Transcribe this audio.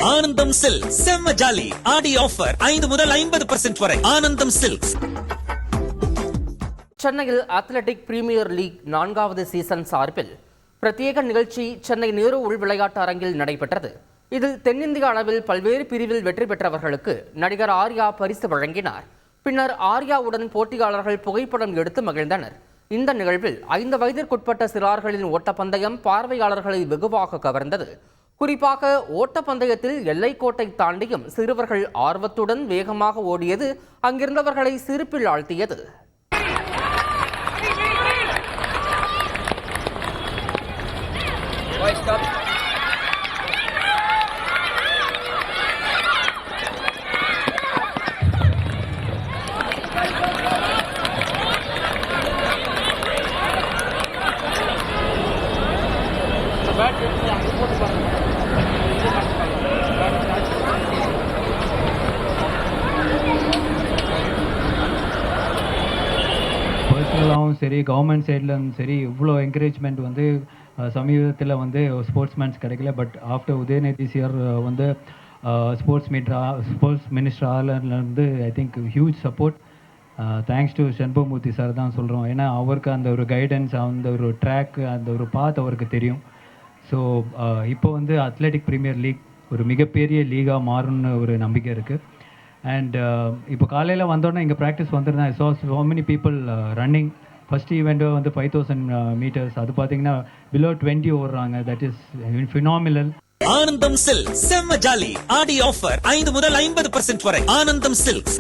ஆனந்தம் சில்க் செம்ம jolly Aadi offer 5 முதல் 50% வரை. ஆனந்தம் சில்க்ஸ். சென்னையில் அத்லெட்டிக் பிரீமியர் லீக் 4வது சீசன் சார்பில் பிரத்யேக நிகழ்ச்சி சென்னை நேரு உள் விளையாட்டு அரங்கில் நடைபெற்றது. இதில் தென்னிந்திய அளவில் பல்வேறு பிரிவில் வெற்றி பெற்றவர்களுக்கு நடிகர் ஆர்யா பரிசு வழங்கினார். பின்னர் ஆர்யாவுடன் போட்டியாளர்கள் புகைப்படம் எடுத்து மகிழ்ந்தனர். இந்த நிகழ்வில் 5 வயதிற்குட்பட்ட சிறார்களின் ஓட்டப்பந்தயம் பார்வையாளர்களை வெகுவாக கவர்ந்தது. குறிப்பாக ஓட்டப்பந்தயத்தில் எல்லைக்கோட்டை தாண்டியும் சிறுவர்கள் ஆர்வத்துடன் வேகமாக ஓடியது அங்கிருந்தவர்களை சிரிப்பில் ஆழ்த்தியது. பர்சனலாகவும் சரி கவர்மெண்ட் சைட்லேயும் சரி இவ்வளோ என்கரேஜ்மெண்ட் வந்து சமீபத்தில் வந்து ஸ்போர்ட்ஸ்மேன்ஸ் கிடைக்கல. பட் ஆஃப்டர் உதயநிதி சார் வந்து ஸ்போர்ட்ஸ் மினிஸ்டர் ஆலேருந்து I think huge support. Thanks to Shenbagamoorthy sir தான் சொல்கிறோம். ஏன்னா அவருக்கு அந்த ஒரு கைடன்ஸ், அந்த ஒரு ட்ராக், அந்த ஒரு பாத் அவருக்கு தெரியும். ஸோ இப்போ வந்து அத்லெட்டிக் பிரீமியர் லீக் ஒரு மிகப்பெரிய லீகாக மாறும்னு ஒரு நம்பிக்கை இருக்குது. அண்ட் இப்போ காலையில் வந்தோடனே இங்கே ப்ராக்டிஸ் வந்துருந்தேன். So many people running. First event வந்து 5000 meters. அது பார்த்தீங்கன்னா பிலோ 20 ஓடுறாங்க. That is phenomenal. Anandham silk செம்ம ஜாலி ஆடி ஆஃபர் 5 முதல் 50% வரை. ஆனந்தம் சில்க்ஸ்.